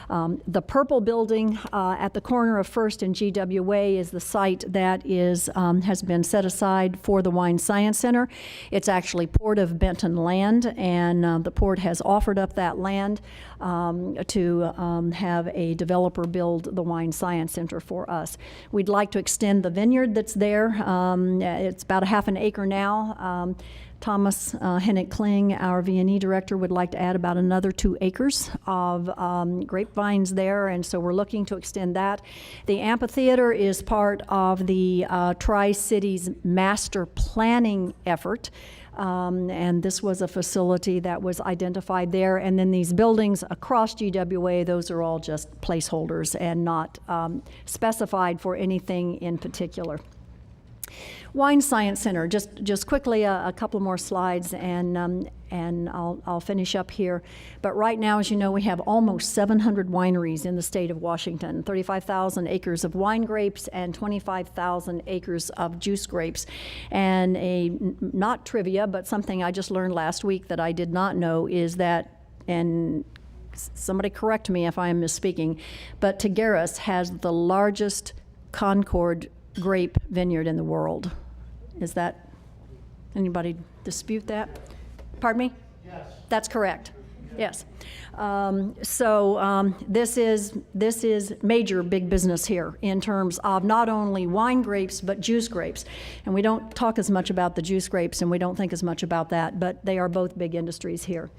The purple building at the corner of First and GWA is the site that has been set aside for the Wine Science Center. It's actually Port of Benton land, and the port has offered up that land to have a developer build the Wine Science Center for us. We'd like to extend the vineyard that's there. It's about a half an acre now. Thomas Hennick Kling, our V&E director, would like to add about another 2 acres of grapevines there, and so we're looking to extend that. The amphitheater is part of the Tri-Cities master planning effort. And this was a facility that was identified there. And then these buildings across GWA, those are all just placeholders and not specified for anything in particular. Wine Science Center, just quickly a couple more slides, and I'll finish up here. But right now, as you know, we have almost 700 wineries in the state of Washington, 35,000 acres of wine grapes and 25,000 acres of juice grapes. And not trivia, but something I just learned last week that I did not know is that, and somebody correct me if I am misspeaking, but Tigueras has the largest Concord grape vineyard in the world. Is that, anybody dispute that? Pardon me? Yes. That's correct. Yes. This is major big business here in terms of not only wine grapes but juice grapes. And we don't talk as much about the juice grapes, and we don't think as much about that, but they are both big industries here.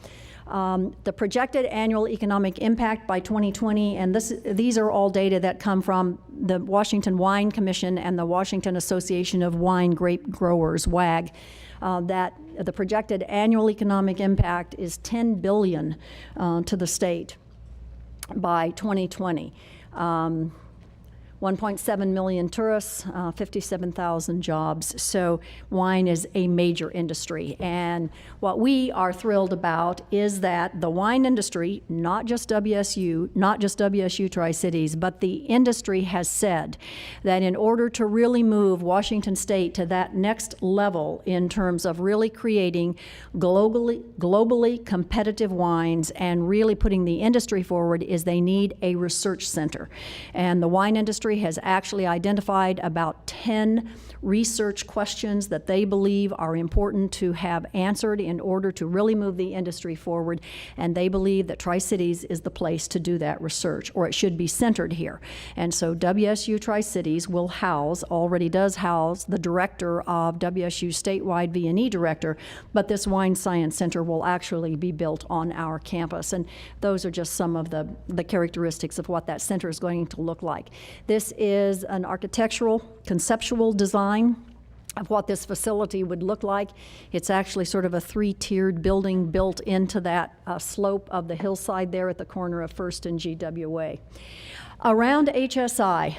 The projected annual economic impact by 2020, and these are all data that come from the Washington Wine Commission and the Washington Association of Wine Grape Growers, WAG, that the projected annual economic impact is $10 billion to the state by 2020. 1.7 million tourists, 57,000 jobs. So wine is a major industry. And what we are thrilled about is that the wine industry, not just WSU Tri-Cities, but the industry has said that in order to really move Washington State to that next level in terms of really creating globally competitive wines and really putting the industry forward, is they need a research center. And the wine industry has actually identified about 10 research questions that they believe are important to have answered in order to really move the industry forward, and they believe that Tri-Cities is the place to do that research, or it should be centered here. And so WSU Tri-Cities already does house the director of WSU statewide V&E director, but this Wine Science Center will actually be built on our campus, and those are just some of the characteristics of what that center is going to look like. This is an architectural, conceptual design of what this facility would look like. It's actually sort of a 3-tiered building built into that slope of the hillside there at the corner of First and GWA. Around HSI,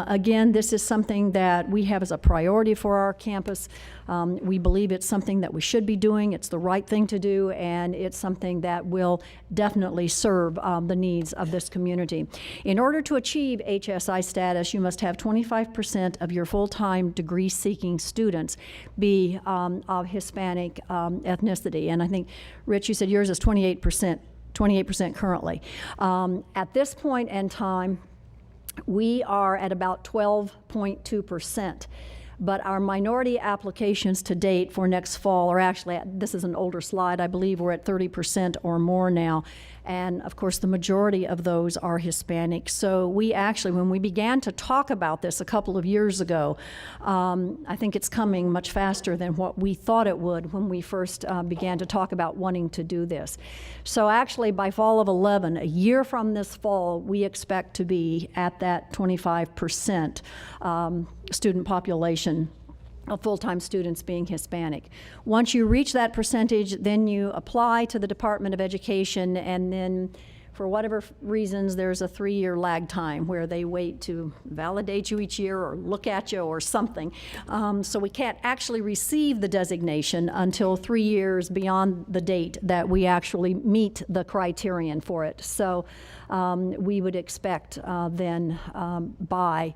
again, this is something that we have as a priority for our campus. We believe it's something that we should be doing. It's the right thing to do, and it's something that will definitely serve the needs of this community. In order to achieve HSI status, you must have 25% of your full-time degree-seeking students be of Hispanic ethnicity. And I think, Rich, you said yours is 28% currently. At this point in time, we are at about 12.2%. But our minority applications to date for next fall are actually, this is an older slide, I believe we're at 30% or more now. And of course, the majority of those are Hispanic. So we actually, when we began to talk about this a couple of years ago, I think it's coming much faster than what we thought it would when we first began to talk about wanting to do this. So actually, by fall of 11, a year from this fall, we expect to be at that 25% student population of full-time students being Hispanic. Once you reach that percentage, then you apply to the Department of Education, and then for whatever reasons, there's a 3-year lag time where they wait to validate you each year or look at you or something. So we can't actually receive the designation until 3 years beyond the date that we actually meet the criterion for it. So we would expect then by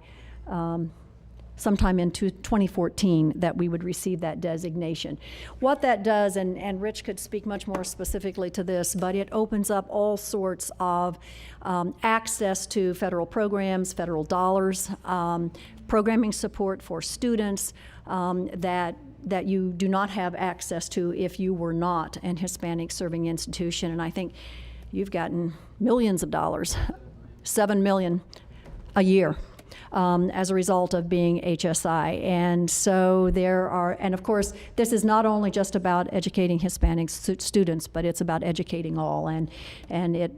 sometime in 2014 that we would receive that designation. What that does, and Rich could speak much more specifically to this, but it opens up all sorts of access to federal programs, federal dollars, programming support for students that you do not have access to if you were not an Hispanic serving institution. And I think you've gotten millions of dollars, $7 million a year, as a result of being HSI. And so there are, and of course, this is not only just about educating Hispanic students, but it's about educating all, and it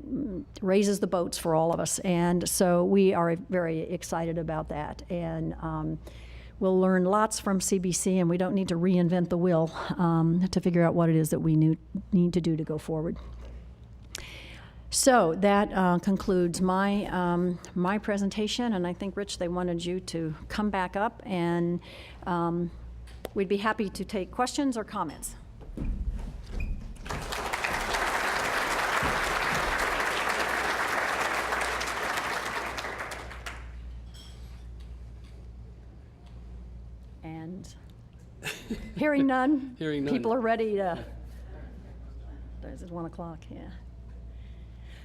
raises the boats for all of us. And so we are very excited about that. And we'll learn lots from CBC, and we don't need to reinvent the wheel to figure out what it is that we need to do to go forward. So that concludes my my presentation, and I think, Rich, they wanted you to come back up, and we'd be happy to take questions or comments. And hearing none, Hearing none. people are ready to. Is it 1 o'clock? Yeah.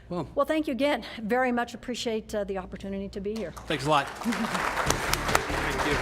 Well, thank you again. Very much appreciate the opportunity to be here. Thanks a lot. Thank you.